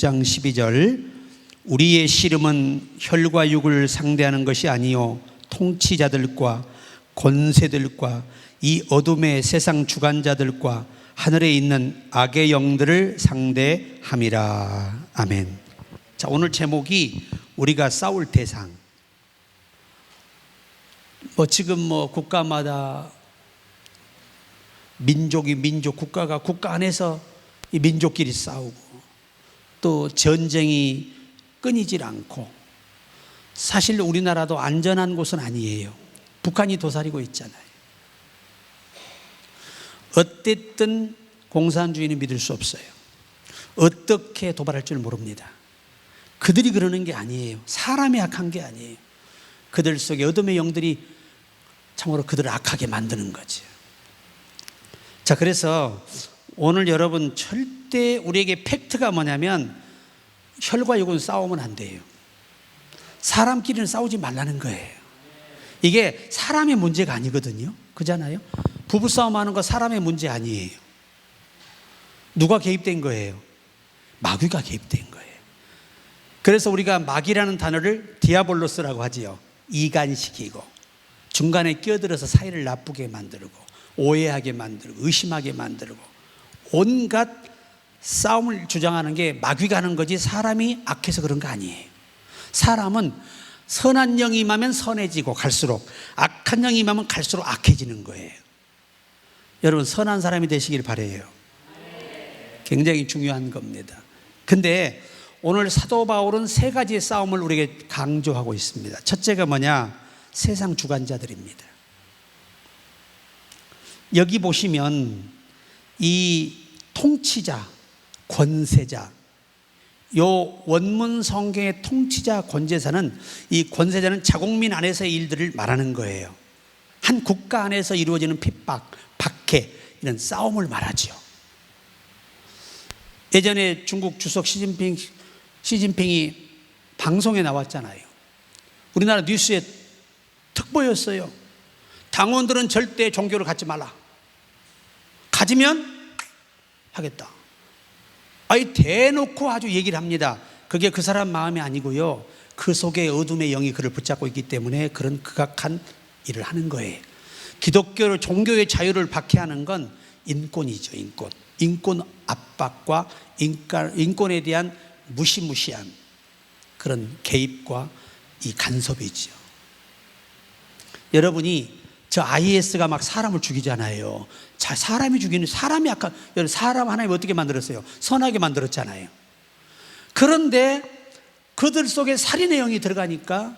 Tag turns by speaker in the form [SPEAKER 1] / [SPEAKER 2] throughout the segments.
[SPEAKER 1] 6장 12절 우리의 씨름은 혈과 육을 상대하는 것이 아니요 통치자들과 권세들과 이 어둠의 세상 주관자들과 하늘에 있는 악의 영들을 상대함이라. 아멘. 자, 오늘 제목이 우리가 싸울 대상. 지금 국가마다 민족이 민족, 국가가 국가 안에서 이 민족끼리 싸우고 또 전쟁이 끊이질 않고, 사실 우리나라도 안전한 곳은 아니에요. 북한이 도사리고 있잖아요. 어쨌든 공산주의는 믿을 수 없어요. 어떻게 도발할 줄 모릅니다. 그들이 그러는 게 아니에요. 사람이 악한 게 아니에요. 그들 속에 어둠의 영들이 참으로 그들을 악하게 만드는 거죠. 자, 그래서 오늘 여러분 절대 우리에게 팩트가 뭐냐면 혈과 육은 싸우면 안 돼요. 사람끼리는 싸우지 말라는 거예요. 이게 사람의 문제가 아니거든요. 그잖아요. 부부싸움 하는 거 사람의 문제 아니에요. 누가 개입된 거예요? 마귀가 개입된 거예요. 그래서 우리가 마귀라는 단어를 디아볼로스라고 하지요. 이간시키고 중간에 끼어들어서 사이를 나쁘게 만들고 오해하게 만들고 의심하게 만들고 온갖 싸움을 주장하는 게 마귀가 하는 거지 사람이 악해서 그런 거 아니에요. 사람은 선한 영이 임하면 선해지고 갈수록 악한 영이 임하면 갈수록 악해지는 거예요. 여러분 선한 사람이 되시길 바라요. 굉장히 중요한 겁니다. 근데 오늘 사도 바울은 세 가지의 싸움을 우리에게 강조하고 있습니다. 첫째가 뭐냐? 세상 주관자들입니다. 여기 보시면 이 통치자, 권세자, 요 원문 성경의 통치자, 권세자는 이 권세자는 자국민 안에서의 일들을 말하는 거예요. 한 국가 안에서 이루어지는 핍박, 박해, 이런 싸움을 말하죠. 예전에 중국 주석 시진핑이 방송에 나왔잖아요. 우리나라 뉴스에 특보였어요. 당원들은 절대 종교를 갖지 말라. 가지면 하겠다. 대놓고 아주 얘기를 합니다. 그게 그 사람 마음이 아니고요. 그 속에 어둠의 영이 그를 붙잡고 있기 때문에 그런 극악한 일을 하는 거예요. 기독교를, 종교의 자유를 박해하는 건 인권이죠. 인권 압박과 인권에 대한 무시무시한 그런 개입과 이 간섭이죠. 여러분이 저 IS가 막 사람을 죽이잖아요. 자, 사람이 죽이는, 사람이 아까 사람 하나님 어떻게 만들었어요? 선하게 만들었잖아요. 그런데 그들 속에 살인의 영이 들어가니까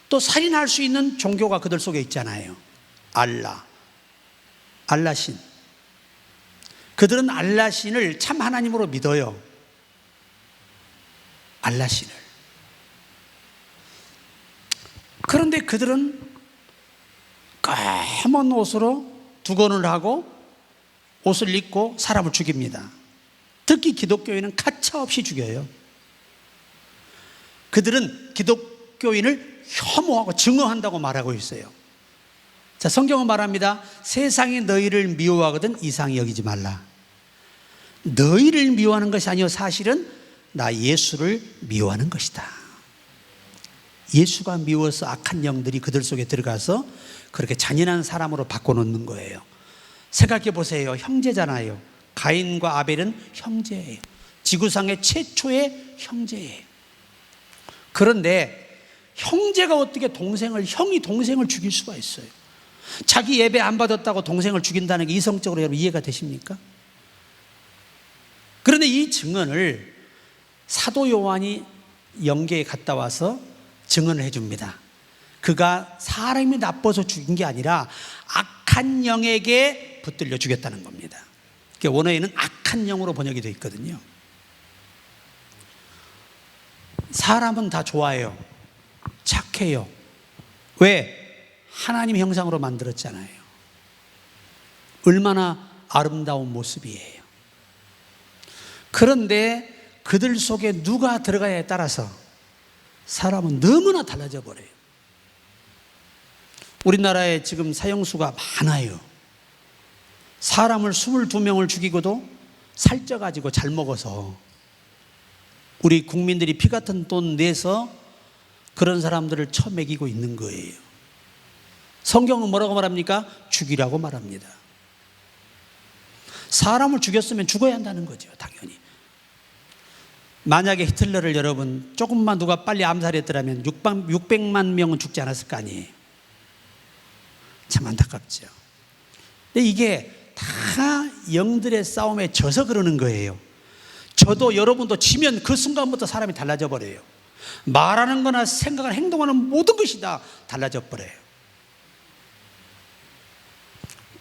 [SPEAKER 1] 또 살인할 수 있는 종교가 그들 속에 있잖아요. 알라신. 그들은 알라신을 참 하나님으로 믿어요. 알라신을. 그런데 그들은 까만 옷으로 두건을 하고 옷을 입고 사람을 죽입니다. 특히 기독교인은 가차없이 죽여요. 그들은 기독교인을 혐오하고 증오한다고 말하고 있어요. 자, 성경은 말합니다. 세상이 너희를 미워하거든 이상히 여기지 말라. 너희를 미워하는 것이 아니요 사실은 나 예수를 미워하는 것이다. 예수가 미워서 악한 영들이 그들 속에 들어가서 그렇게 잔인한 사람으로 바꿔놓는 거예요. 생각해 보세요. 형제잖아요. 가인과 아벨은 형제예요. 지구상의 최초의 형제예요. 그런데 형제가 어떻게 형이 동생을 죽일 수가 있어요? 자기 예배 안 받았다고 동생을 죽인다는 게 이성적으로 여러분 이해가 되십니까? 그런데 이 증언을 사도 요한이 영계에 갔다 와서 증언을 해줍니다. 그가 사람이 나빠서 죽인 게 아니라 악한 영에게 붙들려 죽였다는 겁니다. 원어에는 악한 영으로 번역이 되어 있거든요. 사람은 다 좋아해요. 착해요. 왜? 하나님 형상으로 만들었잖아요. 얼마나 아름다운 모습이에요. 그런데 그들 속에 누가 들어가냐에 따라서 사람은 너무나 달라져 버려요. 우리나라에 지금 사형수가 많아요. 사람을 22명을 죽이고도 살쪄가지고 잘 먹어서 우리 국민들이 피 같은 돈 내서 그런 사람들을 쳐먹이고 있는 거예요. 성경은 뭐라고 말합니까? 죽이라고 말합니다. 사람을 죽였으면 죽어야 한다는 거죠, 당연히. 만약에 히틀러를 여러분 조금만 누가 빨리 암살했더라면 600만 명은 죽지 않았을 거 아니에요. 참 안타깝죠. 근데 이게 다 영들의 싸움에 져서 그러는 거예요. 저도 여러분도 지면 그 순간부터 사람이 달라져 버려요. 말하는 거나 생각을 행동하는 모든 것이 다 달라져 버려요.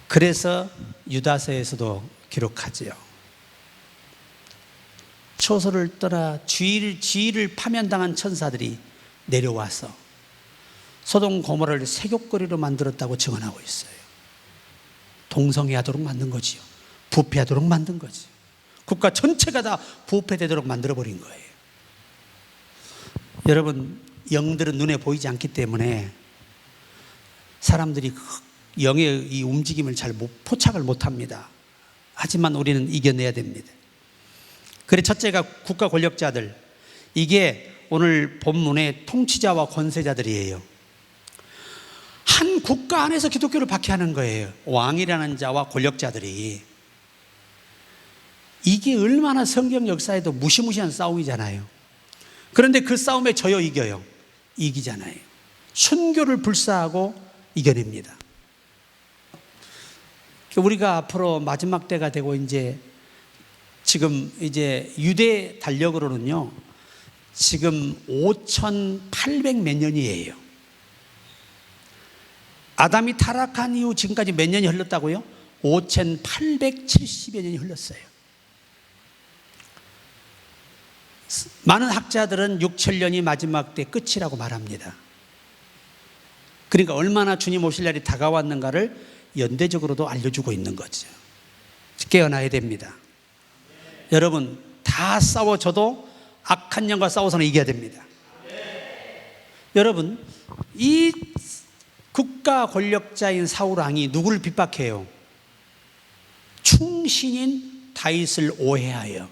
[SPEAKER 1] 그래서 유다서에서도 기록하지요. 초소를 떠나 지위를 파면당한 천사들이 내려와서 소돔 고모라를 세귑거리로 만들었다고 증언하고 있어요. 동성애하도록 만든 거지요. 부패하도록 만든 거지요. 국가 전체가 다 부패되도록 만들어버린 거예요. 여러분, 영들은 눈에 보이지 않기 때문에 사람들이 영의 이 움직임을 잘 포착을 못합니다. 하지만 우리는 이겨내야 됩니다. 그래, 첫째가 국가 권력자들. 이게 오늘 본문의 통치자와 권세자들이에요. 한 국가 안에서 기독교를 박해하는 거예요. 왕이라는 자와 권력자들이. 이게 얼마나 성경 역사에도 무시무시한 싸움이잖아요. 그런데 그 싸움에 져요, 이겨요? 이기잖아요. 순교를 불사하고 이겨냅니다. 우리가 앞으로 마지막 때가 되고 지금 이제 유대 달력으로는요, 지금 5,800 몇 년이에요. 아담이 타락한 이후 지금까지 몇 년이 흘렀다고요? 5,870여 년이 흘렀어요. 많은 학자들은 6,000년이 마지막 때 끝이라고 말합니다. 그러니까 얼마나 주님 오실 날이 다가왔는가를 연대적으로도 알려주고 있는 거죠. 깨어나야 됩니다. 여러분, 다 싸워져도 악한 영과 싸워서는 이겨야 됩니다. 여러분, 이 국가 권력자인 사울 왕이 누구를 핍박해요? 충신인 다윗을 오해하여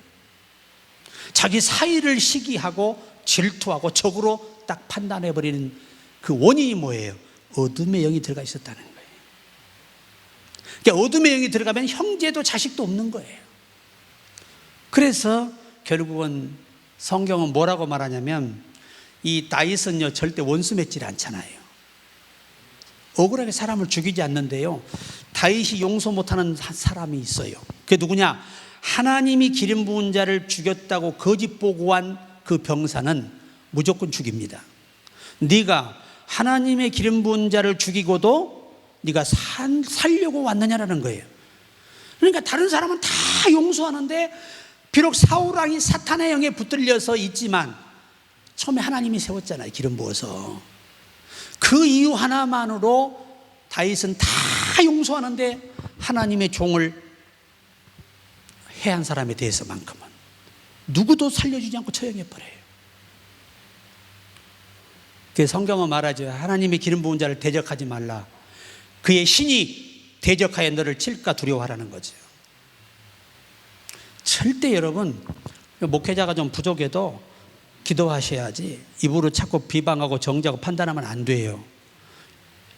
[SPEAKER 1] 자기 사위를 시기하고 질투하고 적으로 딱 판단해버리는 그 원인이 뭐예요? 어둠의 영이 들어가 있었다는 거예요. 그러니까 어둠의 영이 들어가면 형제도 자식도 없는 거예요. 그래서 결국은 성경은 뭐라고 말하냐면, 이 다윗은요 절대 원수 맺질 않잖아요. 억울하게 사람을 죽이지 않는데요, 다윗이 용서 못하는 사람이 있어요. 그게 누구냐? 하나님이 기름 부은 자를 죽였다고 거짓 보고한 그 병사는 무조건 죽입니다. 네가 하나님의 기름 부은 자를 죽이고도 네가 살려고 왔느냐라는 거예요. 그러니까 다른 사람은 다 용서하는데, 비록 사울 왕이 사탄의 영에 붙들려서 있지만 처음에 하나님이 세웠잖아요, 기름 부어서. 그 이유 하나만으로 다윗은 다 용서하는데 하나님의 종을 해한 사람에 대해서만큼은 누구도 살려주지 않고 처형해버려요. 그래서 성경은 말하죠. 하나님의 기름 부은 자를 대적하지 말라. 그의 신이 대적하여 너를 칠까 두려워하라는 거죠. 절대 여러분, 목회자가 좀 부족해도 기도하셔야지 입으로 자꾸 비방하고 정죄하고 판단하면 안 돼요.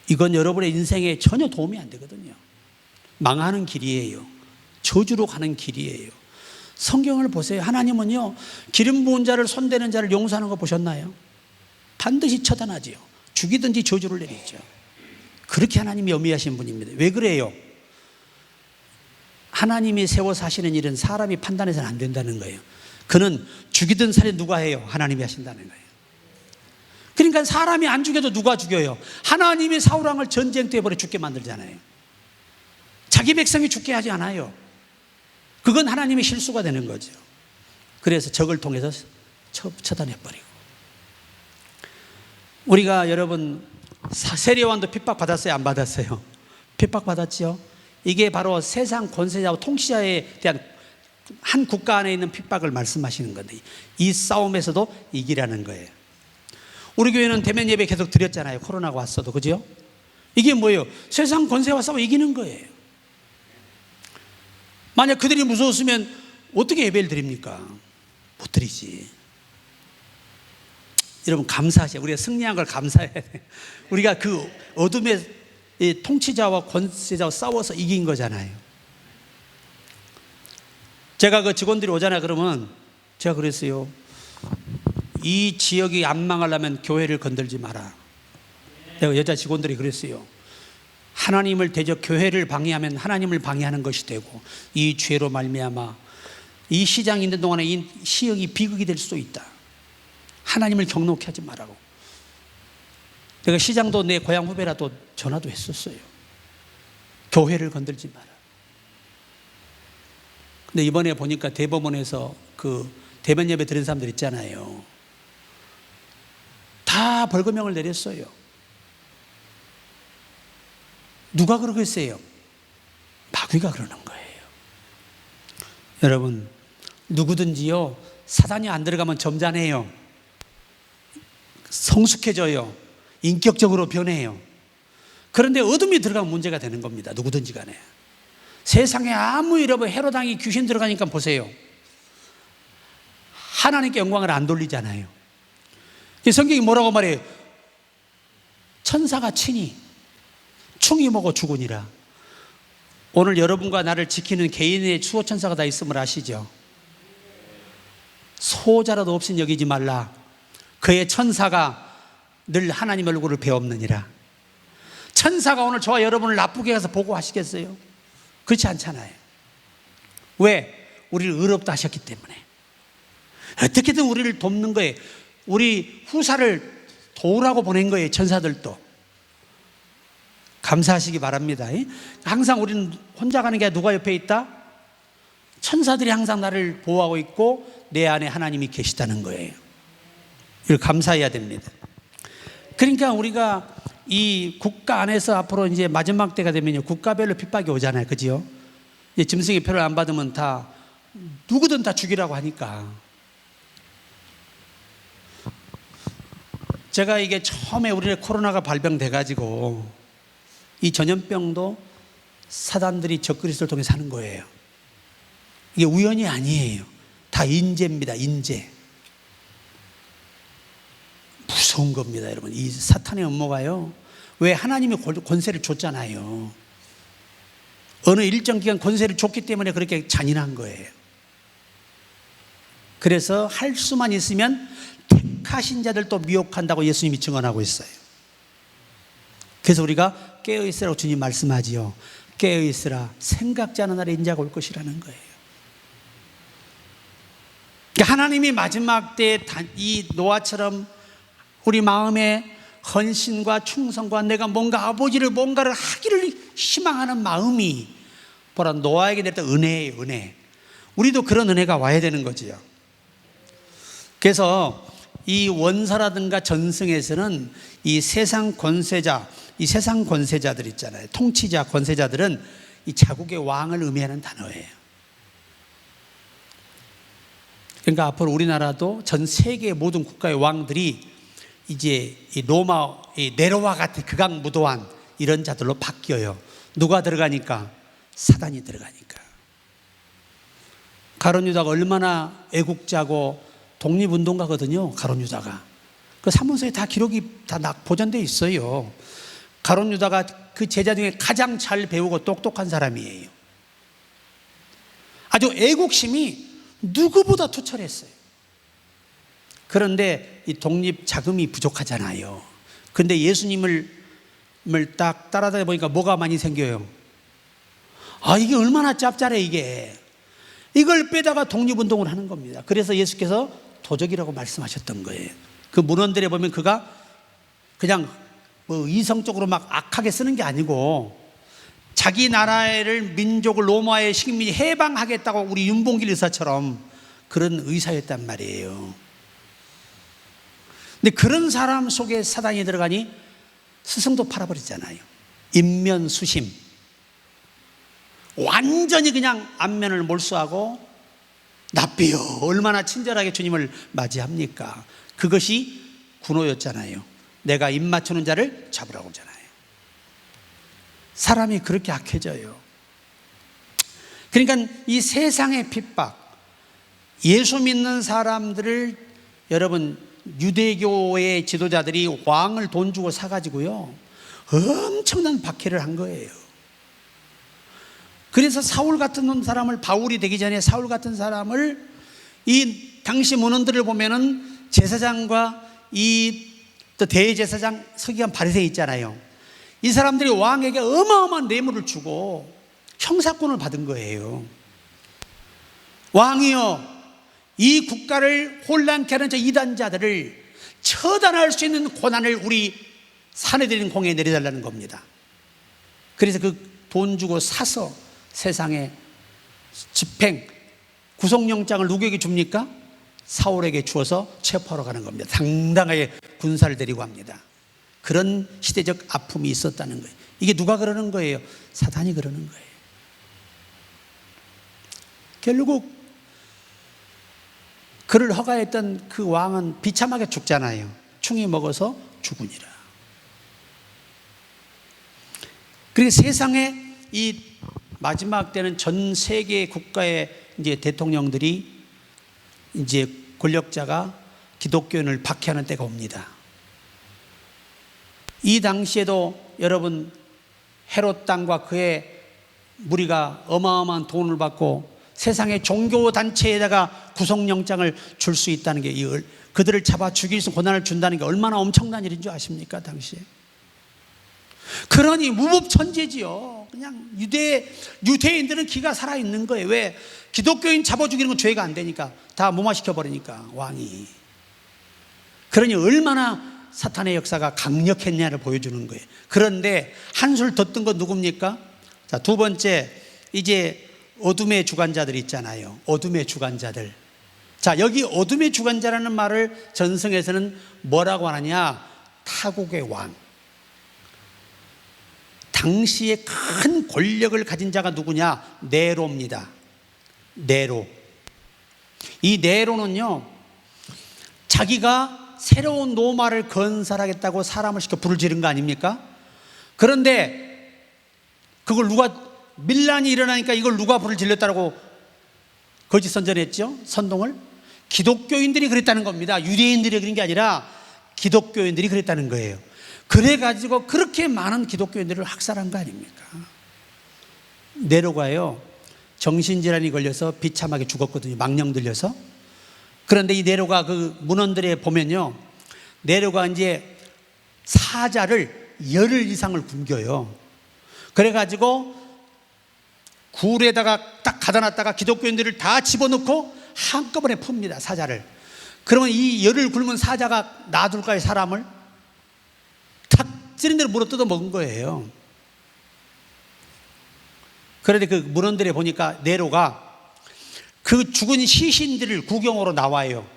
[SPEAKER 1] 이건 여러분의 인생에 전혀 도움이 안 되거든요. 망하는 길이에요. 저주로 가는 길이에요. 성경을 보세요. 하나님은요, 기름 부은 자를 손대는 자를 용서하는 거 보셨나요? 반드시 처단하지요. 죽이든지 저주를 내리죠. 그렇게 하나님이 염려하신 분입니다. 왜 그래요? 하나님이 세워서 하시는 일은 사람이 판단해서는 안 된다는 거예요. 그는 죽이든 살이 누가 해요? 하나님이 하신다는 거예요. 그러니까 사람이 안 죽여도 누가 죽여요? 하나님이 사울 왕을 전쟁터에 버려 죽게 만들잖아요. 자기 백성이 죽게 하지 않아요. 그건 하나님의 실수가 되는 거죠. 그래서 적을 통해서 처단해버리고. 우리가 여러분, 세례요한도 핍박받았어요? 안 받았어요? 핍박받았죠. 이게 바로 세상 권세자와 통치자에 대한 한 국가 안에 있는 핍박을 말씀하시는 건데, 이 싸움에서도 이기라는 거예요. 우리 교회는 대면 예배 계속 드렸잖아요. 코로나가 왔어도. 그죠? 이게 뭐예요? 세상 권세와 싸워 이기는 거예요. 만약 그들이 무서웠으면 어떻게 예배를 드립니까? 못 드리지. 여러분 감사하셔야, 우리가 승리한 걸 감사해야 돼요. 우리가 그 어둠의 통치자와 권세자와 싸워서 이긴 거잖아요. 제가 그 직원들이 오잖아요. 그러면 제가 그랬어요. 이 지역이 안 망하려면 교회를 건들지 마라. 내가 여자 직원들이 그랬어요. 하나님을 대적 교회를 방해하면 하나님을 방해하는 것이 되고, 이 죄로 말미암아 이 시장이 있는 동안에 이 시역이 비극이 될 수도 있다. 하나님을 경록히 하지 말라고. 내가 시장도 내 고향 후배라도 전화도 했었어요. 교회를 건들지 마라. 근데 이번에 보니까 대법원에서 그 대면 예배 드린 사람들 있잖아요. 다 벌금형을 내렸어요. 누가 그러겠어요? 마귀가 그러는 거예요. 여러분, 누구든지요, 사단이 안 들어가면 점잖해요. 성숙해져요. 인격적으로 변해요. 그런데 어둠이 들어가면 문제가 되는 겁니다. 누구든지 간에. 세상에 아무 일 없이 헤로당이 귀신 들어가니까 보세요. 하나님께 영광을 안 돌리잖아요. 성경이 뭐라고 말해요? 천사가 친히 충이 먹어 죽으니라. 오늘 여러분과 나를 지키는 개인의 수호 천사가 다 있음을 아시죠? 소자라도 없인 여기지 말라. 그의 천사가 늘 하나님 얼굴을 배옵느니라. 천사가 오늘 저와 여러분을 나쁘게 가서 보고 하시겠어요? 그렇지 않잖아요. 왜? 우리를 의롭다 하셨기 때문에. 어떻게든 우리를 돕는 거예요. 우리 후사를 도우라고 보낸 거예요. 천사들도. 감사하시기 바랍니다. 항상 우리는 혼자 가는 게 누가 옆에 있다? 천사들이 항상 나를 보호하고 있고 내 안에 하나님이 계시다는 거예요. 이걸 감사해야 됩니다. 그러니까 우리가 이 국가 안에서 앞으로 이제 마지막 때가 되면요, 국가별로 핍박이 오잖아요. 그죠? 이제 짐승의 표를 안 받으면 다 누구든 다 죽이라고 하니까. 제가 이게 처음에 우리의 코로나가 발병돼 가지고 이 전염병도 사단들이 적그리스도를 통해 사는 거예요. 이게 우연이 아니에요. 다 인재입니다. 인재. 무서운 겁니다, 여러분. 이 사탄의 음모가요. 왜? 하나님이 권세를 줬잖아요. 어느 일정 기간 권세를 줬기 때문에 그렇게 잔인한 거예요. 그래서 할 수만 있으면 택하신 자들도 미혹한다고 예수님이 증언하고 있어요. 그래서 우리가 깨어있으라고 주님 말씀하지요. 깨어있으라. 생각지 않은 날에 인자가 올 것이라는 거예요. 그러니까 하나님이 마지막 때 이 노아처럼 우리 마음에 헌신과 충성과 내가 뭔가를 하기를 희망하는 마음이 보라 노아에게 냈던 은혜예요. 은혜. 우리도 그런 은혜가 와야 되는 거지요. 그래서 이 원서라든가 전승에서는 이 세상 권세자들 있잖아요. 통치자, 권세자들은 이 자국의 왕을 의미하는 단어예요. 그러니까 앞으로 우리나라도 전 세계의 모든 국가의 왕들이 이제 이 로마, 이 네로와 같은 극악무도한 이런 자들로 바뀌어요. 누가 들어가니까? 사단이 들어가니까. 가룟 유다가 얼마나 애국자고 독립운동가거든요. 가룟 유다가. 그 사문서에 다 기록이 다 보존되어 있어요. 가룟 유다가 그 제자 중에 가장 잘 배우고 똑똑한 사람이에요. 아주 애국심이 누구보다 투철했어요. 그런데 이 독립 자금이 부족하잖아요. 그런데 예수님을 딱 따라다녀 보니까 뭐가 많이 생겨요? 아, 이게 얼마나 짭짤해, 이게. 이걸 빼다가 독립운동을 하는 겁니다. 그래서 예수께서 도적이라고 말씀하셨던 거예요. 그 문헌들에 보면 그가 그냥 뭐 이성적으로 막 악하게 쓰는 게 아니고 자기 나라를 민족을 로마의 식민이 해방하겠다고 우리 윤봉길 의사처럼 그런 의사였단 말이에요. 근데 그런 사람 속에 사단이 들어가니 스승도 팔아버리잖아요. 인면수심. 완전히 그냥 안면을 몰수하고 납비요. 얼마나 친절하게 주님을 맞이합니까? 그것이 군호였잖아요. 내가 입 맞추는 자를 잡으라고 하잖아요. 사람이 그렇게 악해져요. 그러니까 이 세상의 핍박, 예수 믿는 사람들을 여러분 유대교의 지도자들이 왕을 돈 주고 사가지고요, 엄청난 박해를 한 거예요. 그래서 사울 같은 사람을, 바울이 되기 전에 사울 같은 사람을, 이 당시 문헌들을 보면은 제사장과 이 또 대제사장, 서기관, 바리새인 있잖아요. 이 사람들이 왕에게 어마어마한 뇌물을 주고 형사권을 받은 거예요. 왕이여, 이 국가를 혼란케 하는 저 이단자들을 처단할 수 있는 고난을 우리 사내들인 공에 내려달라는 겁니다. 그래서 그 돈 주고 사서 세상에 집행, 구속영장을 누구에게 줍니까? 사울에게 주어서 체포하러 가는 겁니다. 당당하게 군사를 데리고 갑니다. 그런 시대적 아픔이 있었다는 거예요. 이게 누가 그러는 거예요? 사탄이 그러는 거예요. 결국 그를 허가했던 그 왕은 비참하게 죽잖아요. 충이 먹어서 죽으니라. 그리고 세상에 이 마지막 때는 전 세계 국가의 이제 대통령들이, 이제 권력자가 기독교인을 박해하는 때가 옵니다. 이 당시에도 여러분, 헤롯 땅과 그의 무리가 어마어마한 돈을 받고 세상의 종교단체에다가 구속영장을 줄 수 있다는 게, 그들을 잡아 죽일 수 고난을 준다는 게 얼마나 엄청난 일인 줄 아십니까? 당시에. 그러니 무법천지지요. 그냥 유대인들은 기가 살아있는 거예요. 왜? 기독교인 잡아 죽이는 건 죄가 안 되니까, 다 무마시켜버리니까, 왕이. 그러니 얼마나 사탄의 역사가 강력했냐를 보여주는 거예요. 그런데 한술 더 뜬 건 누굽니까? 자, 두 번째, 이제 어둠의 주관자들 있잖아요. 어둠의 주관자들. 자, 여기 어둠의 주관자라는 말을 전성에서는 뭐라고 하느냐? 타국의 왕. 당시에 큰 권력을 가진 자가 누구냐? 네로입니다. 네로. 이 네로는요, 자기가 새로운 로마를 건설하겠다고 사람을 시켜 불을 지른 거 아닙니까? 그런데 그걸 밀란이 일어나니까 이걸 누가 불을 질렀다고 거짓 선전했죠? 선동을. 기독교인들이 그랬다는 겁니다. 유대인들이 그런 게 아니라 기독교인들이 그랬다는 거예요. 그래가지고 그렇게 많은 기독교인들을 학살한 거 아닙니까? 네로가요, 정신질환이 걸려서 비참하게 죽었거든요. 망령 들려서. 그런데 이 네로가 그 문헌들에 보면요, 네로가 이제 사자를 10일 이상을 굶겨요. 그래가지고 굴에다가 딱 가다 놨다가 기독교인들을 다 집어넣고 한꺼번에 풉니다, 사자를. 그러면 이 열을 굶은 사자가 놔둘까요, 사람을? 탁 찌른 대로 물어뜯어 먹은 거예요. 그런데 그 문헌들에 보니까 네로가 그 죽은 시신들을 구경으로 나와요.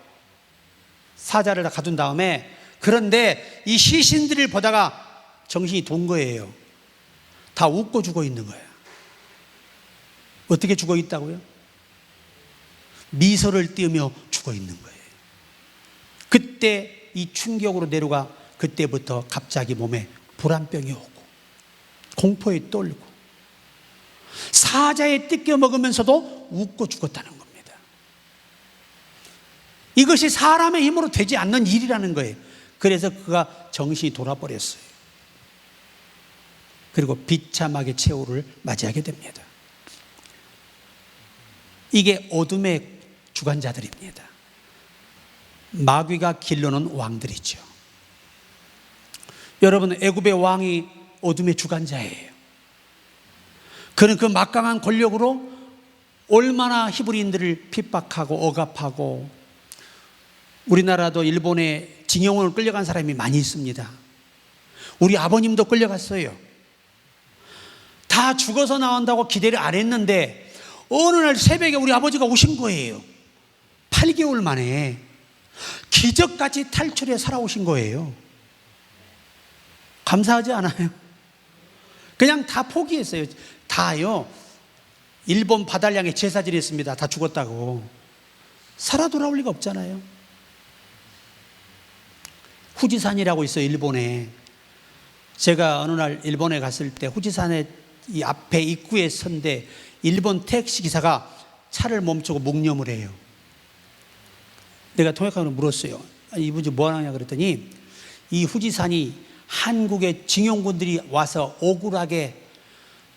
[SPEAKER 1] 사자를 다 가둔 다음에. 그런데 이 시신들을 보다가 정신이 돈 거예요. 다 웃고 죽어 있는 거예요. 어떻게 죽어 있다고요? 미소를 띄우며 죽어 있는 거예요. 그때 이 충격으로 네로가 그때부터 갑자기 몸에 불안병이 오고 공포에 떨고 사자에 뜯겨 먹으면서도 웃고 죽었다는 겁니다. 이것이 사람의 힘으로 되지 않는 일이라는 거예요. 그래서 그가 정신이 돌아버렸어요. 그리고 비참하게 최후를 맞이하게 됩니다. 이게 어둠의 주관자들입니다. 마귀가 길러놓은 왕들이죠. 여러분, 애굽의 왕이 어둠의 주관자예요. 그는 그 막강한 권력으로 얼마나 히브리인들을 핍박하고 억압하고, 우리나라도 일본에 징용을 끌려간 사람이 많이 있습니다. 우리 아버님도 끌려갔어요. 다 죽어서 나온다고 기대를 안 했는데 어느 날 새벽에 우리 아버지가 오신 거예요. 8개월 만에 기적같이 탈출해 살아오신 거예요. 감사하지 않아요? 그냥 다 포기했어요. 다요, 일본 바다를 향해 제사 지냈습니다. 다 죽었다고. 살아 돌아올 리가 없잖아요. 후지산이라고 있어요, 일본에. 제가 어느 날 일본에 갔을 때 후지산의 이 앞에 입구에 선데 일본 택시 기사가 차를 멈추고 묵념을 해요. 내가 통역하고 물었어요. 이분이 뭐 하냐 그랬더니 이 후지산이 한국의 징용군들이 와서 억울하게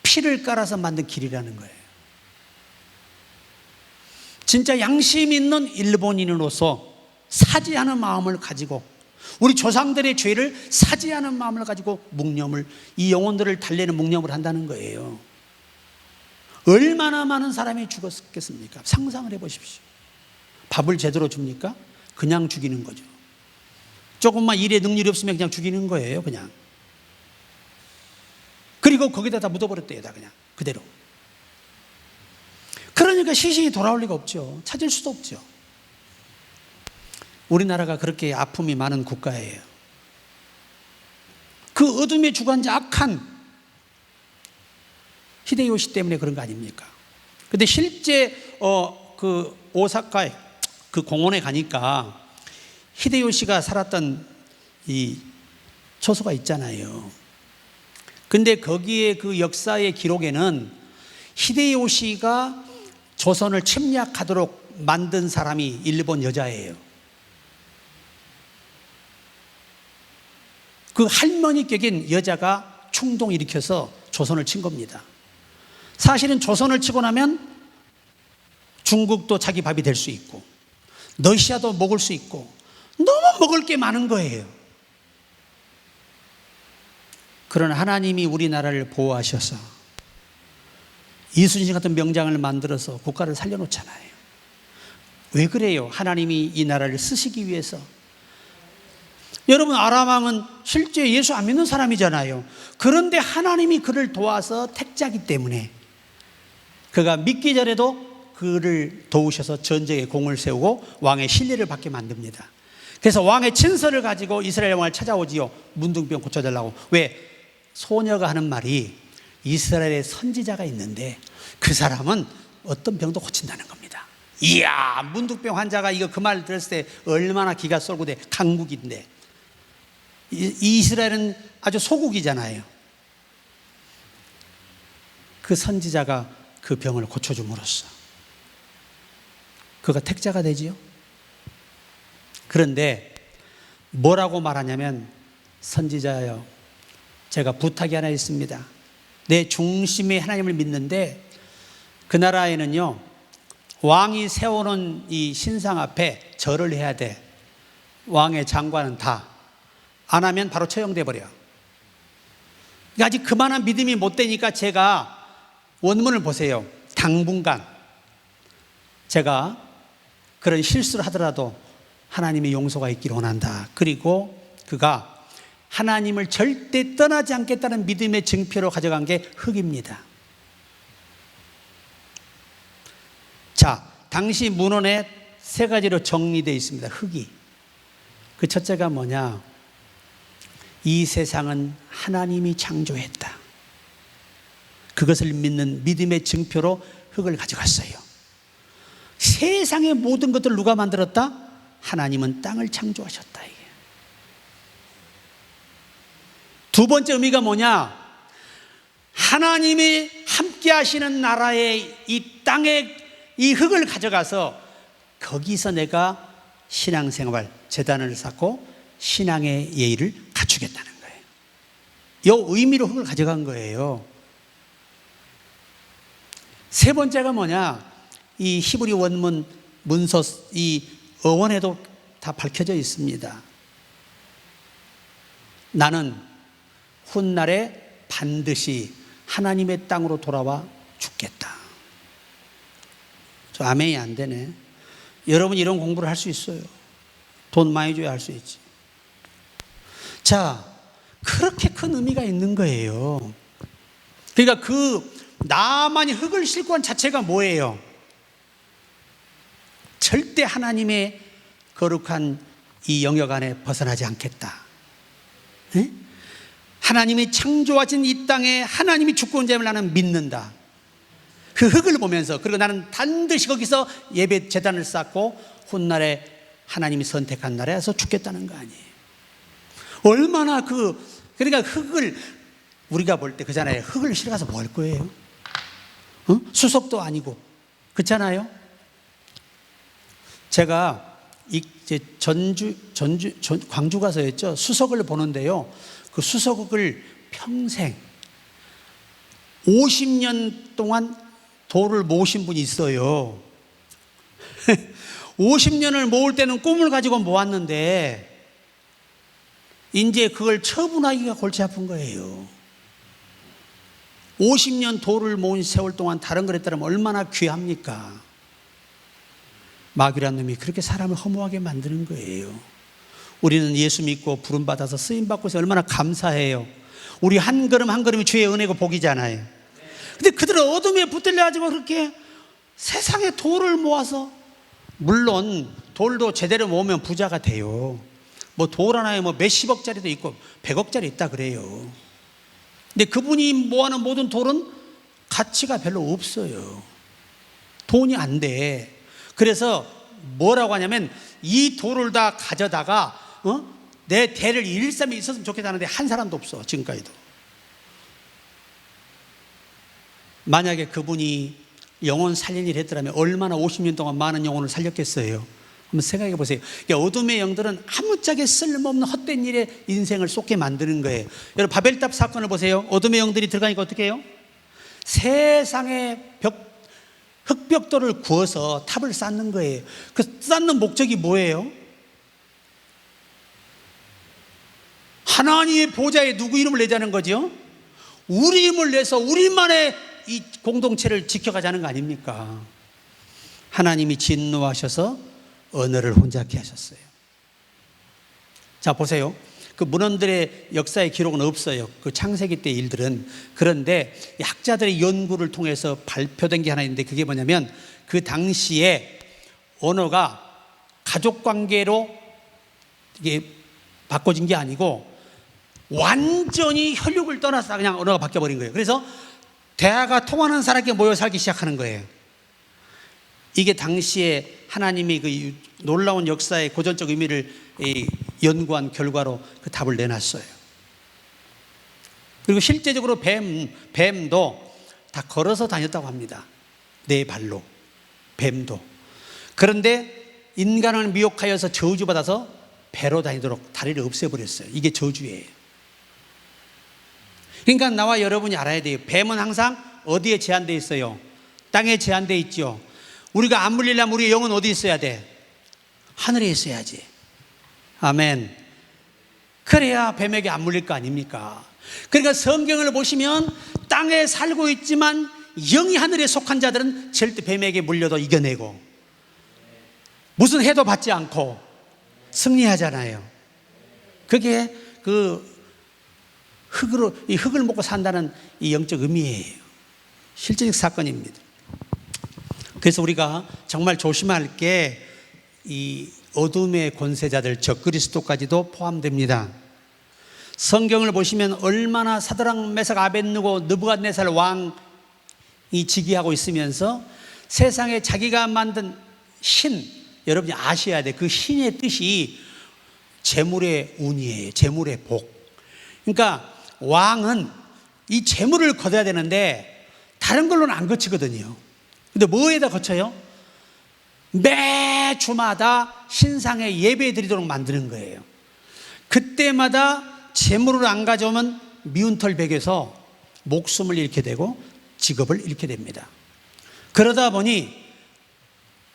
[SPEAKER 1] 피를 깔아서 만든 길이라는 거예요. 진짜 양심 있는 일본인으로서 사죄하는 마음을 가지고, 우리 조상들의 죄를 사죄하는 마음을 가지고 묵념을, 이 영혼들을 달래는 묵념을 한다는 거예요. 얼마나 많은 사람이 죽었겠습니까? 상상을 해보십시오. 밥을 제대로 줍니까? 그냥 죽이는 거죠. 조금만 일에 능률이 없으면 그냥 죽이는 거예요, 그냥. 그리고 거기다 다 묻어버렸대요, 다 그냥 그대로. 그러니까 시신이 돌아올 리가 없죠. 찾을 수도 없죠. 우리나라가 그렇게 아픔이 많은 국가예요. 그 어둠의 주관자 악한 히데요시 때문에 그런 거 아닙니까? 근데 실제 그 오사카에 그 공원에 가니까 히데요시가 살았던 이 초소가 있잖아요. 근데 거기에 그 역사의 기록에는 히데요시가 조선을 침략하도록 만든 사람이 일본 여자예요. 그 할머니 격인 여자가 충동 일으켜서 조선을 친 겁니다. 사실은 조선을 치고 나면 중국도 자기 밥이 될 수 있고 러시아도 먹을 수 있고 너무 먹을 게 많은 거예요. 그러나 하나님이 우리나라를 보호하셔서 이순신 같은 명장을 만들어서 국가를 살려놓잖아요. 왜 그래요? 하나님이 이 나라를 쓰시기 위해서. 여러분, 아람왕은 실제 예수 안 믿는 사람이잖아요. 그런데 하나님이 그를 도와서 택자기 때문에 그가 믿기 전에도 그를 도우셔서 전쟁에 공을 세우고 왕의 신뢰를 받게 만듭니다. 그래서 왕의 친서를 가지고 이스라엘 왕을 찾아오지요. 문둥병 고쳐달라고. 왜? 소녀가 하는 말이 이스라엘에 선지자가 있는데 그 사람은 어떤 병도 고친다는 겁니다. 이야, 문둥병 환자가 이거 그 말 들었을 때 얼마나 기가 쏠고 돼. 강국인데. 이스라엘은 아주 소국이잖아요. 그 선지자가 그 병을 고쳐줌으로써 그가 택자가 되지요. 그런데 뭐라고 말하냐면, 선지자여, 제가 부탁이 하나 있습니다. 내 중심에 하나님을 믿는데 그 나라에는요, 왕이 세워놓은 이 신상 앞에 절을 해야 돼. 왕의 장관은 다. 안 하면 바로 처형돼 버려. 아직 그만한 믿음이 못 되니까 제가 원문을 보세요. 당분간 제가 그런 실수를 하더라도 하나님의 용서가 있기를 원한다. 그리고 그가 하나님을 절대 떠나지 않겠다는 믿음의 증표로 가져간 게 흙입니다. 자, 당시 문헌에 세 가지로 정리되어 있습니다. 흙이. 그 첫째가 뭐냐? 이 세상은 하나님이 창조했다. 그것을 믿는 믿음의 증표로 흙을 가져갔어요. 세상의 모든 것들을 누가 만들었다? 하나님은 땅을 창조하셨다. 이게. 두 번째 의미가 뭐냐? 하나님이 함께 하시는 나라의 이 땅에 이 흙을 가져가서 거기서 내가 신앙생활, 제단을 쌓고 신앙의 예의를 갖추겠다는 거예요. 이 의미로 흙을 가져간 거예요. 세 번째가 뭐냐? 이 히브리 원문 문서 이 어원에도 다 밝혀져 있습니다. 나는 훗날에 반드시 하나님의 땅으로 돌아와 죽겠다. 저 아멘이 안 되네. 여러분 이런 공부를 할 수 있어요. 돈 많이 줘야 할 수 있지. 자, 그렇게 큰 의미가 있는 거예요. 그러니까 그 나만이 흙을 싣고 한 자체가 뭐예요? 절대 하나님의 거룩한 이 영역 안에 벗어나지 않겠다. 에? 하나님이 창조하신 이 땅에 하나님이 주권자임을 나는 믿는다. 그 흙을 보면서, 그리고 나는 반드시 거기서 예배 제단을 쌓고 훗날에 하나님이 선택한 나라에서 죽겠다는 거 아니에요. 얼마나 그러니까 흙을 우리가 볼 때 그잖아요. 흙을 실어 가서 뭐 할 거예요? 수석도 아니고. 그렇잖아요. 제가 이제 광주 가서였죠. 수석을 보는데요. 그 수석을 평생 50년 동안 돌을 모으신 분이 있어요. 50년을 모을 때는 꿈을 가지고 모았는데 이제 그걸 처분하기가 골치 아픈 거예요. 50년 돌을 모은 세월 동안 다른 것에 따르면 얼마나 귀합니까? 마귀란 놈이 그렇게 사람을 허무하게 만드는 거예요. 우리는 예수 믿고 부름받아서 쓰임받고 있어서 얼마나 감사해요. 우리 한 걸음 한 걸음이 주의 은혜고 복이잖아요. 근데 그들은 어둠에 붙들려 가지고 그렇게 세상에 돌을 모아서, 물론 돌도 제대로 모으면 부자가 돼요. 뭐 돌 하나에 뭐 몇십억짜리도 있고 100억짜리 있다 그래요. 근데 그분이 모아놓은 모든 돌은 가치가 별로 없어요. 돈이 안 돼. 그래서 뭐라고 하냐면 이 돌을 다 가져다가 내 대를 일일 삼일 있었으면 좋겠다는데 한 사람도 없어, 지금까지도. 만약에 그분이 영혼 살린 일 했더라면 얼마나 50년 동안 많은 영혼을 살렸겠어요. 한번 생각해 보세요. 어둠의 영들은 아무짝에 쓸모없는 헛된 일에 인생을 쏟게 만드는 거예요. 여러분 바벨탑 사건을 보세요. 어둠의 영들이 들어가니까 어떻게 해요? 세상의 흙벽돌을 구워서 탑을 쌓는 거예요. 그 쌓는 목적이 뭐예요? 하나님의 보좌에 누구 이름을 내자는 거죠? 우리 이름을 내서 우리만의 이 공동체를 지켜가자는 거 아닙니까? 하나님이 진노하셔서 언어를 혼잡케 하셨어요. 자, 보세요. 그 문헌들의 역사의 기록은 없어요. 그 창세기 때 일들은. 그런데 학자들의 연구를 통해서 발표된 게 하나 있는데, 그게 뭐냐면 그 당시에 언어가 가족 관계로 이게 바꿔진 게 아니고 완전히 혈육을 떠나서 그냥 언어가 바뀌어버린 거예요. 그래서 대화가 통하는 사람에게 모여 살기 시작하는 거예요. 이게 당시에 하나님이 그 놀라운 역사의 고전적 의미를 연구한 결과로 그 답을 내놨어요. 그리고 실제적으로 뱀도 다 걸어서 다녔다고 합니다. 네 발로. 뱀도. 그런데 인간을 미혹하여서 저주받아서 배로 다니도록 다리를 없애버렸어요. 이게 저주예요. 그러니까 나와 여러분이 알아야 돼요. 뱀은 항상 어디에 제한되어 있어요? 땅에 제한되어 있죠. 우리가 안 물리려면 우리의 영은 어디 있어야 돼? 하늘에 있어야지. 아멘. 그래야 뱀에게 안 물릴 거 아닙니까? 그러니까 성경을 보시면 땅에 살고 있지만 영이 하늘에 속한 자들은 절대 뱀에게 물려도 이겨내고 무슨 해도 받지 않고 승리하잖아요. 그게 그 이 흙을 먹고 산다는 이 영적 의미예요. 실제적 사건입니다. 그래서 우리가 정말 조심할 게 이 어둠의 권세자들 적그리스도까지도 포함됩니다. 성경을 보시면 얼마나 사드락 메삭 아벳느고 느부갓네살 왕이 즉위하고 있으면서 세상에 자기가 만든 신, 여러분이 아셔야 돼. 그 신의 뜻이 재물의 운이에요. 재물의 복. 그러니까 왕은 이 재물을 거둬야 되는데 다른 걸로는 안 거치거든요. 근데 뭐에다 거쳐요? 매주마다 신상에 예배 드리도록 만드는 거예요. 그때마다 재물을 안 가져오면 미운 털 베겨서 목숨을 잃게 되고 직업을 잃게 됩니다. 그러다 보니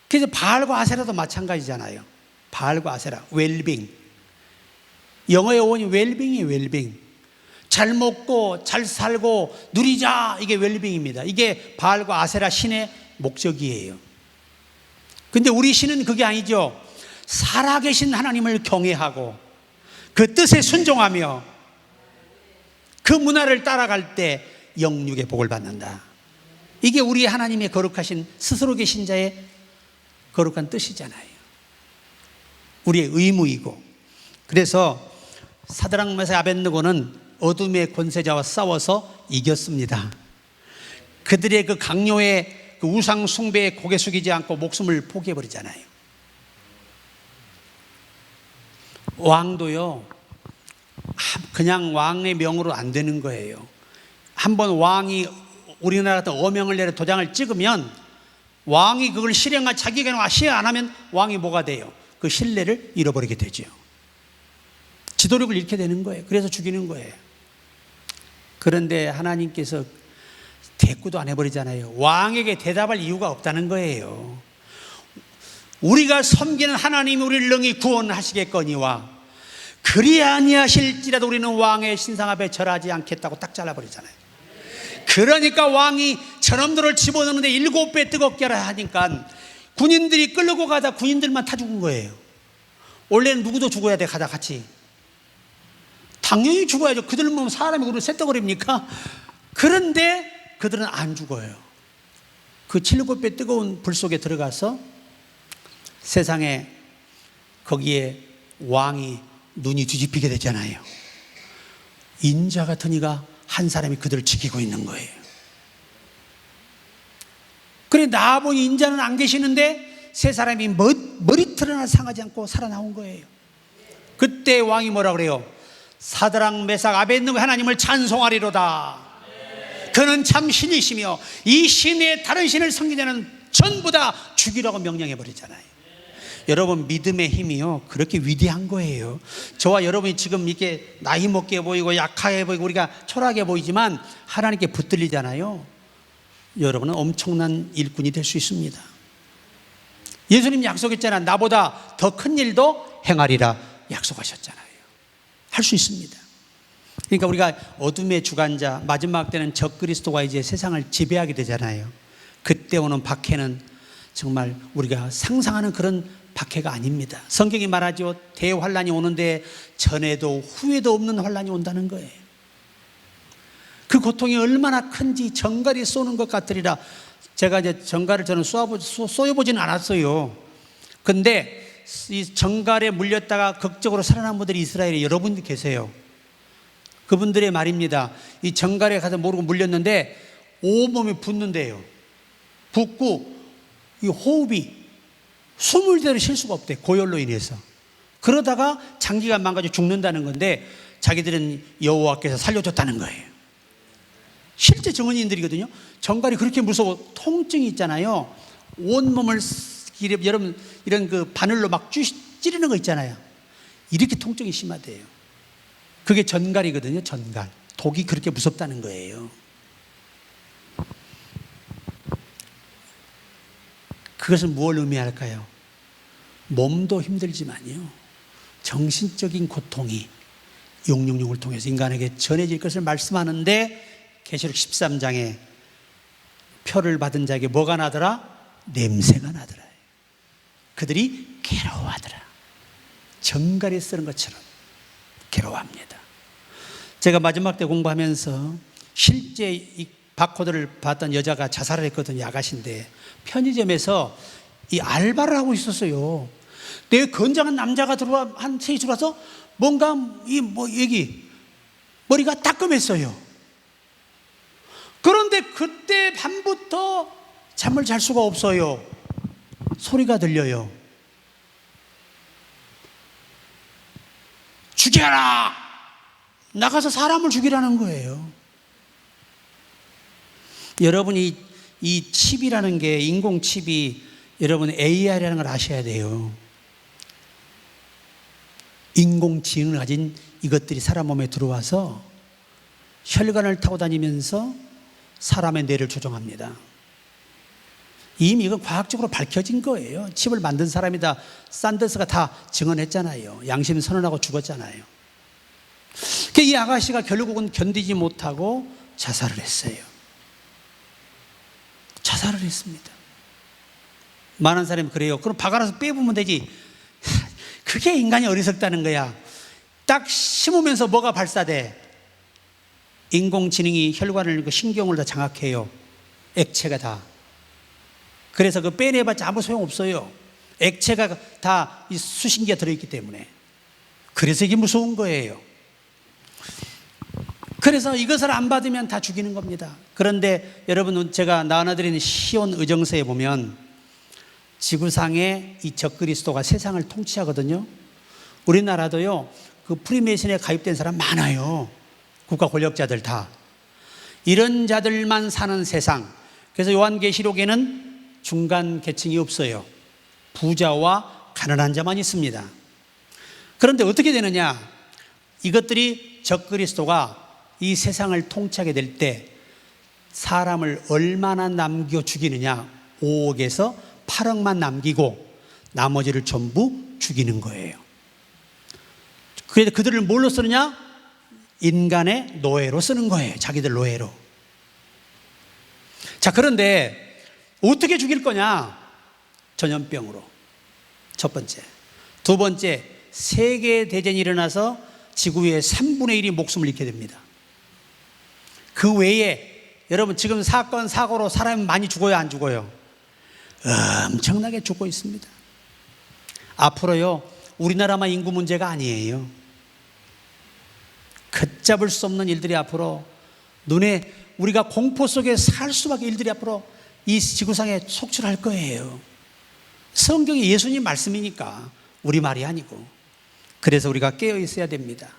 [SPEAKER 1] 그래서 바알과 아세라도 마찬가지잖아요. 바알과 아세라, 웰빙. 영어의 어원이 웰빙이에요. 웰빙. 잘 먹고 잘 살고 누리자, 이게 웰빙입니다. 이게 바알과 아세라 신의 목적이에요. 근데 우리 신은 그게 아니죠. 살아계신 하나님을 경외하고 그 뜻에 순종하며 그 문화를 따라갈 때 영육의 복을 받는다. 이게 우리 하나님의 거룩하신 스스로 계신 자의 거룩한 뜻이잖아요. 우리의 의무이고. 그래서 사드락 메삭 아벳느고는 어둠의 권세자와 싸워서 이겼습니다. 그들의 그 강요에 그 우상 숭배에 고개 숙이지 않고 목숨을 포기해버리잖아요. 왕도요, 그냥 왕의 명으로 안 되는 거예요. 한번 왕이 우리나라 같은 어명을 내려 도장을 찍으면 왕이 그걸 실행할 자기가 시행 안 하면 왕이 뭐가 돼요? 그 신뢰를 잃어버리게 되죠. 지도력을 잃게 되는 거예요. 그래서 죽이는 거예요. 그런데 하나님께서 대꾸도 안 해버리잖아요. 왕에게 대답할 이유가 없다는 거예요. 우리가 섬기는 하나님이 우리를 능히 구원하시겠거니와 그리 아니하실지라도 우리는 왕의 신상 앞에 절하지 않겠다고 딱 잘라버리잖아요. 그러니까 왕이 저놈들을 집어넣는데 7배 뜨겁게 하라 하니까 군인들이 끌고 가다 군인들만 타 죽은 거예요. 원래는 누구도 죽어야 돼, 가다 같이. 당연히 죽어야죠. 그들 보면 사람이 그걸 쇳덩어립니까? 그런데 그들은 안 죽어요. 그 7배 뜨거운 불 속에 들어가서 세상에 거기에 왕이 눈이 뒤집히게 되잖아요. 인자 같은 이가 한 사람이 그들을 지키고 있는 거예요. 그래 나보니 인자는 안 계시는데 세 사람이 머리털 하나 상하지 않고 살아나온 거예요. 그때 왕이 뭐라 그래요? 사드락 메삭 아벳느고 하나님을 찬송하리로다. 그는 참 신이시며 이 신의 다른 신을 섬기자는 전부 다 죽이라고 명령해 버리잖아요. 여러분 믿음의 힘이요 그렇게 위대한 거예요. 저와 여러분이 지금 이렇게 나이 먹게 보이고 약하게 보이고 우리가 초라하게 보이지만 하나님께 붙들리잖아요. 여러분은 엄청난 일꾼이 될 수 있습니다. 예수님 약속했잖아요. 나보다 더 큰 일도 행하리라 약속하셨잖아요. 할 수 있습니다. 그러니까 우리가 어둠의 주관자 마지막 때는 적그리스도가 이제 세상을 지배하게 되잖아요. 그때 오는 박해는 정말 우리가 상상하는 그런 박해가 아닙니다. 성경이 말하죠. 대환란이 오는데 전에도 후에도 없는 환란이 온다는 거예요. 그 고통이 얼마나 큰지 전갈이 쏘는 것 같으리라. 제가 이제 전갈을 저는 쏘여보지는 않았어요. 근데 이 전갈에 물렸다가 극적으로 살아난 분들이 이스라엘에 여러분들 계세요. 그분들의 말입니다. 이 전갈에 가서 모르고 물렸는데 온몸이 붓는데요. 붓고 이 호흡이 숨을 대로 쉴 수가 없대. 고열로 인해서. 그러다가 장기가 망가져 죽는다는 건데 자기들은 여호와께서 살려줬다는 거예요. 실제 증언인들이거든요. 전갈이 그렇게 무서워 통증이 있잖아요. 온몸을 여러분 이런 그 바늘로 막 찌르는 거 있잖아요. 이렇게 통증이 심하대요. 그게 전갈이거든요. 전갈. 독이 그렇게 무섭다는 거예요. 그것은 무엇을 의미할까요? 몸도 힘들지만요 정신적인 고통이 666을 통해서 인간에게 전해질 것을 말씀하는데 계시록 13장에 표를 받은 자에게 뭐가 나더라? 냄새가 나더라. 그들이 괴로워하더라. 전갈이 쓰는 것처럼 괴로워합니다. 제가 마지막 때 공부하면서 실제 이 바코드를 봤던 여자가 자살을 했거든요. 아가씨인데 편의점에서 이 알바를 하고 있었어요. 내 건장한 남자가 한 셋이 들어와서 뭔가 여기 머리가 따끔했어요. 그런데 그때 밤부터 잠을 잘 수가 없어요. 소리가 들려요. 죽여라! 나가서 사람을 죽이라는 거예요. 여러분이 이 칩이라는 게 인공 칩이 여러분 AI라는 걸 아셔야 돼요. 인공지능을 가진 이것들이 사람 몸에 들어와서 혈관을 타고 다니면서 사람의 뇌를 조종합니다. 이미 이건 과학적으로 밝혀진 거예요. 칩을 만든 사람이다. 산더스가 다 증언했잖아요. 양심 선언하고 죽었잖아요. 이 아가씨가 결국은 견디지 못하고 자살을 했어요. 자살을 했습니다. 많은 사람이 그래요. 그럼 박 알아서 빼보면 되지. 그게 인간이 어리석다는 거야. 딱 심으면서 뭐가 발사돼? 인공지능이 혈관을, 신경을 다 장악해요. 액체가 다. 그래서 그 빼내봤자 아무 소용없어요. 액체가 다 이 수신기가 들어있기 때문에. 그래서 이게 무서운 거예요. 그래서 이것을 안 받으면 다 죽이는 겁니다. 그런데 여러분, 제가 나눠드리는 시온 의정서에 보면 지구상에 이 적그리스도가 세상을 통치하거든요. 우리나라도요, 그 프리메이슨에 가입된 사람 많아요. 국가 권력자들 다. 이런 자들만 사는 세상. 그래서 요한계시록에는 중간 계층이 없어요. 부자와 가난한 자만 있습니다. 그런데 어떻게 되느냐? 이것들이 적그리스도가 이 세상을 통치하게 될 때 사람을 얼마나 남겨 죽이느냐? 5억에서 8억만 남기고 나머지를 전부 죽이는 거예요. 그래서 그들을 뭘로 쓰느냐? 인간의 노예로 쓰는 거예요. 자기들 노예로. 자, 그런데 어떻게 죽일 거냐? 전염병으로. 첫 번째. 두 번째, 세계대전이 일어나서 지구 위에 3분의 1이 목숨을 잃게 됩니다. 그 외에 여러분 지금 사건, 사고로 사람이 많이 죽어요, 안 죽어요? 엄청나게 죽고 있습니다. 앞으로요, 우리나라만 인구 문제가 아니에요. 걷잡을 수 없는 일들이 앞으로 눈에 우리가 공포 속에 살 수밖에 일들이 앞으로 이 지구상에 속출할 거예요. 성경이 예수님 말씀이니까 우리 말이 아니고. 그래서 우리가 깨어 있어야 됩니다.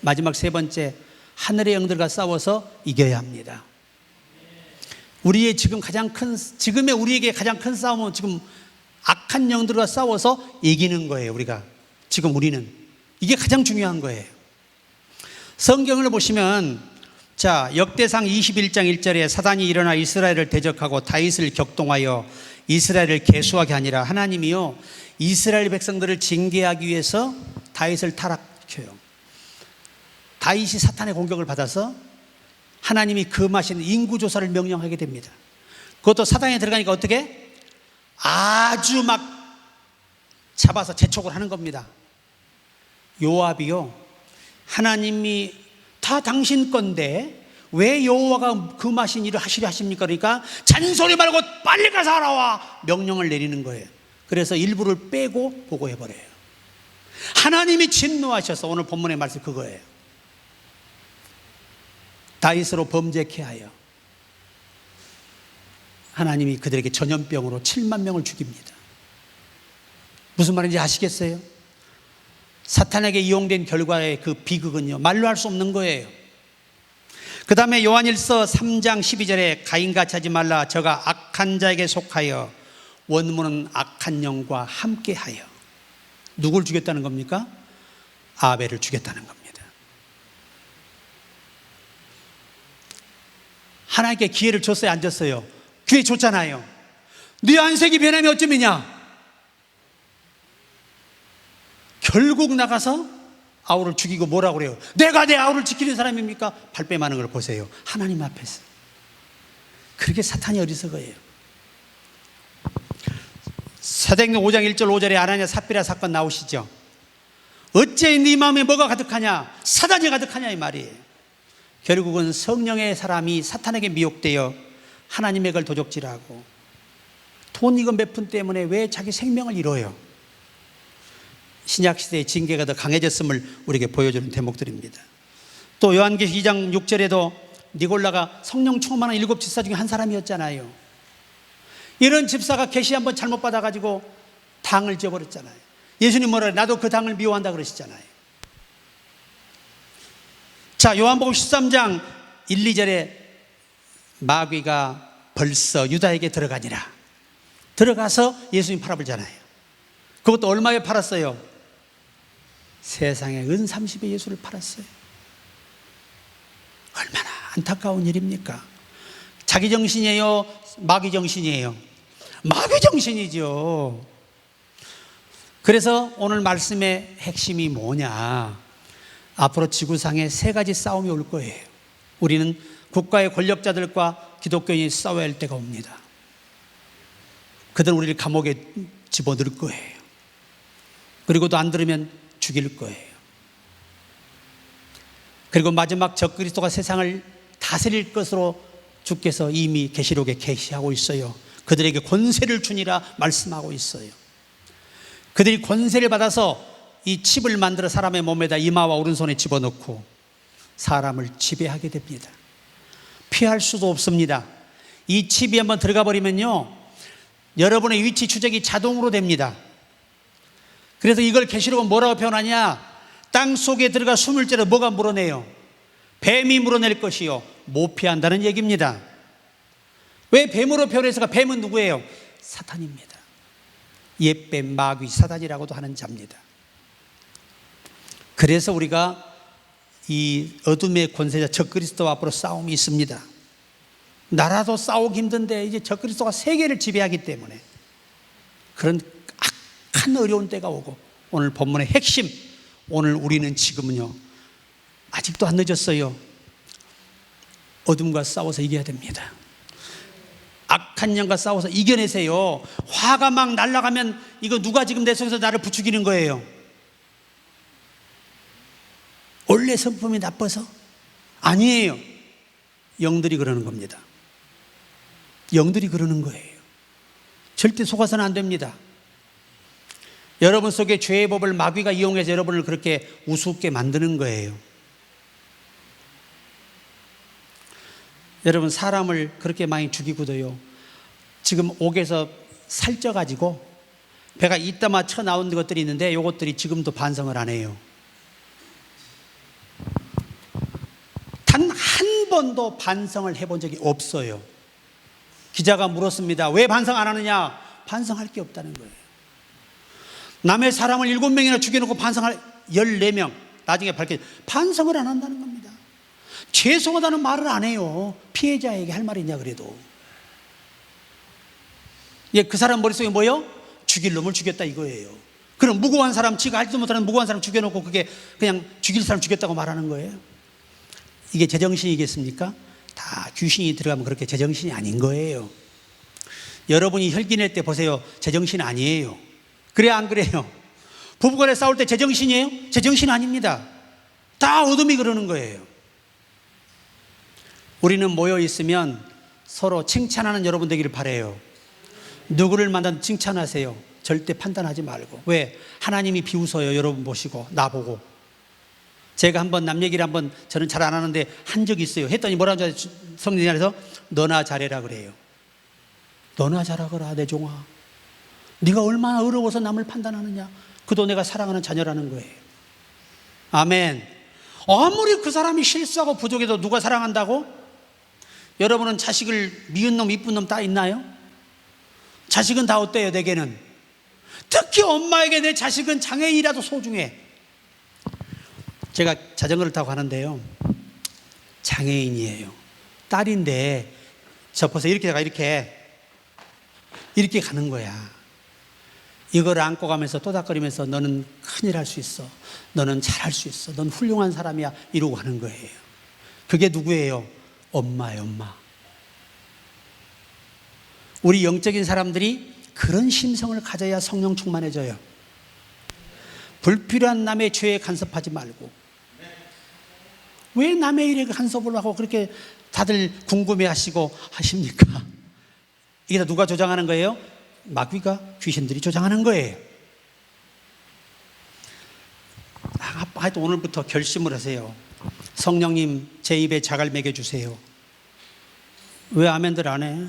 [SPEAKER 1] 마지막 세 번째, 하늘의 영들과 싸워서 이겨야 합니다. 우리의 지금 지금의 우리에게 가장 큰 싸움은 지금 악한 영들과 싸워서 이기는 거예요. 우리는 이게 가장 중요한 거예요. 성경을 보시면 자, 역대상 21장 1절에 사단이 일어나 이스라엘을 대적하고 다윗을 격동하여 이스라엘을 계수하게 하니라. 하나님이요, 이스라엘 백성들을 징계하기 위해서 다윗을 타락시켜요. 다윗이 사탄의 공격을 받아서 하나님이 금하신 인구조사를 명령하게 됩니다. 그것도 사단에 들어가니까 어떻게? 아주 막 잡아서 재촉을 하는 겁니다. 요압이요, 하나님이 다 당신 건데 왜 여호와가 금하신 일을 하시려 하십니까? 그러니까 잔소리 말고 빨리 가서 알아와 명령을 내리는 거예요. 그래서 일부를 빼고 보고해버려요. 하나님이 진노하셔서 오늘 본문의 말씀 그거예요. 다윗으로 범죄케 하여 하나님이 그들에게 전염병으로 7만 명을 죽입니다. 무슨 말인지 아시겠어요? 사탄에게 이용된 결과의 그 비극은요, 말로 할 수 없는 거예요. 그 다음에 요한일서 3장 12절에 가인같이 하지 말라. 저가 악한 자에게 속하여 원문은 악한 영과 함께하여. 누굴 죽였다는 겁니까? 아벨을 죽였다는 겁니다. 하나님께 기회를 줬어요, 안 줬어요? 기회 줬잖아요. 네 안색이 변하면 어쩌느냐? 결국 나가서 아우를 죽이고 뭐라고 그래요? 내가 내 아우를 지키는 사람입니까? 발뺌하는 걸 보세요. 하나님 앞에서. 그렇게 사탄이 어리석어요. 사도행전 5장 1절 5절에 아나니아 삽비라 사건 나오시죠? 어째 네 마음에 뭐가 가득하냐? 사단이 가득하냐 이 말이에요. 결국은 성령의 사람이 사탄에게 미혹되어 하나님의 걸 도적질하고 돈 이거 몇 푼 때문에 왜 자기 생명을 잃어요? 신약시대의 징계가 더 강해졌음을 우리에게 보여주는 대목들입니다. 또 요한계시록 2장 6절에도 니골라가 성령 충만한 7 집사 중에 한 사람이었잖아요. 이런 집사가 계시 한번 잘못 받아가지고 당을 지어버렸잖아요. 예수님 뭐라 그래요? 나도 그 당을 미워한다 그러시잖아요. 자, 요한복음 13장 1, 2절에 마귀가 벌써 유다에게 들어가니라. 들어가서 예수님 팔아버리잖아요. 그것도 얼마에 팔았어요? 세상에 은 30에 예수를 팔았어요. 얼마나 안타까운 일입니까? 자기 정신이에요? 마귀 정신이에요? 마귀 정신이죠. 그래서 오늘 말씀의 핵심이 뭐냐? 앞으로 지구상에 3가지 싸움이 올 거예요. 우리는 국가의 권력자들과 기독교인이 싸워야 할 때가 옵니다. 그들은 우리를 감옥에 집어넣을 거예요. 그리고 또 안 들으면 죽일 거예요. 그리고 마지막 적그리스도가 세상을 다스릴 것으로 주께서 이미 계시록에 계시하고 있어요. 그들에게 권세를 주니라 말씀하고 있어요. 그들이 권세를 받아서 이 칩을 만들어 사람의 몸에다 이마와 오른손에 집어넣고 사람을 지배하게 됩니다. 피할 수도 없습니다. 이 칩이 한번 들어가 버리면요, 여러분의 위치 추적이 자동으로 됩니다. 그래서 이걸 계시록은 뭐라고 표현하냐? 땅 속에 들어가 숨을 째려 뭐가 물어내요? 뱀이 물어낼 것이요, 못 피한다는 얘기입니다. 왜 뱀으로 표현해서가? 뱀은 누구예요? 사탄입니다. 옛뱀, 마귀, 사단이라고도 하는 자입니다. 그래서 우리가 이 어둠의 권세자 적그리스도와 앞으로 싸움이 있습니다. 나라도 싸우기 힘든데 이제 적그리스도가 세계를 지배하기 때문에 그런 악한 어려운 때가 오고, 오늘 본문의 핵심, 오늘 우리는 지금은요 아직도 안 늦었어요. 어둠과 싸워서 이겨야 됩니다. 악한 영과 싸워서 이겨내세요. 화가 막 날아가면 이거 누가 지금 내 속에서 나를 부추기는 거예요? 원래 성품이 나빠서? 아니에요. 영들이 그러는 겁니다. 영들이 그러는 거예요. 절대 속아서는 안 됩니다. 여러분 속에 죄의 법을 마귀가 이용해서 여러분을 그렇게 우습게 만드는 거예요. 여러분, 사람을 그렇게 많이 죽이고도요, 지금 옥에서 살쪄가지고 배가 이따마 쳐나온 것들이 있는데 이것들이 지금도 반성을 안 해요. 단 한 번도 반성을 해본 적이 없어요. 기자가 물었습니다. 왜 반성 안 하느냐? 반성할 게 없다는 거예요. 남의 사람을 7명이나 죽여놓고 반성할 14명 나중에 밝혀 반성을 안 한다는 겁니다. 죄송하다는 말을 안 해요. 피해자에게 할 말이냐 그래도. 예, 그 사람 머릿속에 뭐예요? 죽일 놈을 죽였다 이거예요. 그럼 무고한 사람, 지가 알지도 못하는 무고한 사람 죽여놓고 그게 그냥 죽일 사람 죽였다고 말하는 거예요. 이게 제정신이겠습니까? 다 귀신이 들어가면 그렇게 제정신이 아닌 거예요. 여러분이 혈기 낼 때 보세요. 제정신 아니에요. 그래 안 그래요? 부부간에 싸울 때 제정신이에요? 제정신 아닙니다. 다 어둠이 그러는 거예요. 우리는 모여 있으면 서로 칭찬하는 여러분 되기를 바라요. 누구를 만나든 칭찬하세요. 절대 판단하지 말고. 왜? 하나님이 비웃어요. 여러분 보시고 나보고. 제가 한번 남 얘기를 한번 저는 잘 안 하는데 한 적이 있어요. 했더니 뭐라고 하죠? 성령 안에서 너나 잘해라 그래요. 너나 잘하거라 내 종아. 네가 얼마나 어려워서 남을 판단하느냐. 그도 내가 사랑하는 자녀라는 거예요. 아멘. 아무리 그 사람이 실수하고 부족해도 누가 사랑한다고? 여러분은 자식을 미운 놈 이쁜 놈 다 있나요? 자식은 다 어때요? 내게는 특히 엄마에게 내 자식은 장애인이라도 소중해. 제가 자전거를 타고 가는데요, 장애인이에요. 딸인데 접어서 이렇게 가는 거야. 이걸 안고 가면서 또닥거리면서 너는 큰일 할 수 있어. 너는 잘할 수 있어. 넌 훌륭한 사람이야. 이러고 가는 거예요. 그게 누구예요? 엄마예요, 엄마. 우리 영적인 사람들이 그런 심성을 가져야 성령 충만해져요. 불필요한 남의 죄에 간섭하지 말고. 왜 남의 일에 간섭을 하고 그렇게 다들 궁금해하시고 하십니까? 이게 다 누가 조장하는 거예요? 마귀가, 귀신들이 조장하는 거예요. 하여튼 오늘부터 결심을 하세요. 성령님 제 입에 자갈 먹여주세요. 왜 아멘들 안 해?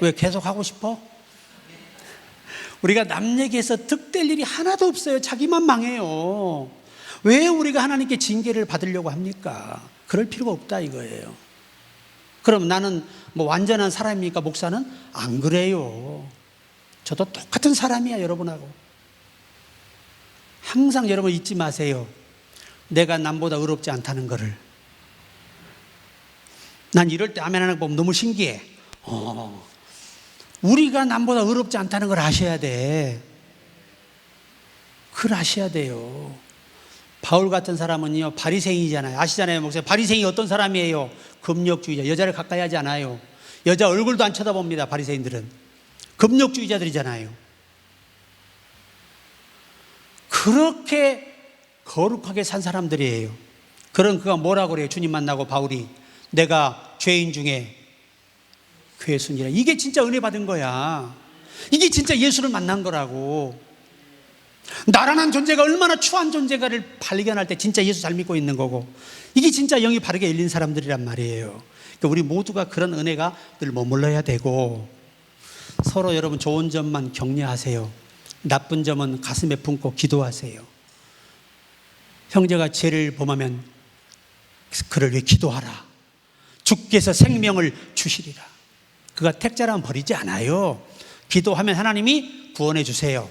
[SPEAKER 1] 왜 계속 하고 싶어? 우리가 남 얘기해서 득될 일이 하나도 없어요. 자기만 망해요. 왜 우리가 하나님께 징계를 받으려고 합니까? 그럴 필요가 없다 이거예요. 그럼 나는 뭐 완전한 사람입니까? 목사는? 안 그래요. 저도 똑같은 사람이야 여러분하고. 항상 여러분 잊지 마세요. 내가 남보다 의롭지 않다는 거를. 난 이럴 때 아멘 하는 거 보면 너무 신기해. 우리가 남보다 의롭지 않다는 걸 아셔야 돼. 그걸 아셔야 돼요. 바울 같은 사람은요, 바리새인이잖아요. 아시잖아요, 목사님. 바리새인이 어떤 사람이에요? 금욕주의자. 여자를 가까이 하지 않아요. 여자 얼굴도 안 쳐다봅니다, 바리새인들은. 금욕주의자들이잖아요. 그렇게 거룩하게 산 사람들이에요. 그럼 그가 뭐라고 그래요? 주님 만나고 바울이 내가 죄인 중에 괴순이라. 이게 진짜 은혜 받은 거야. 이게 진짜 예수를 만난 거라고. 나라는 존재가 얼마나 추한 존재가를 발견할 때 진짜 예수 잘 믿고 있는 거고, 이게 진짜 영이 바르게 열린 사람들이란 말이에요. 그러니까 우리 모두가 그런 은혜가 늘 머물러야 되고, 서로 여러분 좋은 점만 격려하세요. 나쁜 점은 가슴에 품고 기도하세요. 형제가 죄를 범하면 그를 위해 기도하라. 주께서 생명을 주시리라. 그가 택자라면 버리지 않아요. 기도하면 하나님이 구원해 주세요.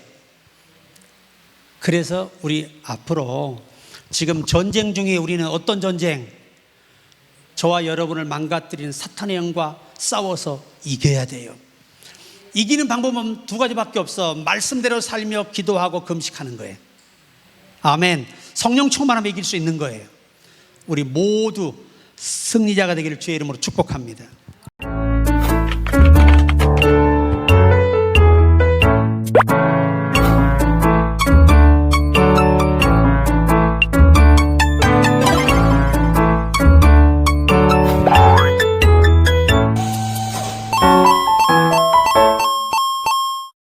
[SPEAKER 1] 그래서 우리 앞으로 지금 전쟁 중에 우리는 어떤 전쟁? 저와 여러분을 망가뜨리는 사탄의 영과 싸워서 이겨야 돼요. 이기는 방법은 두 가지밖에 없어. 말씀대로 살며 기도하고 금식하는 거예요. 아멘. 성령 충만하면 이길 수 있는 거예요. 우리 모두 승리자가 되기를 주의 이름으로 축복합니다.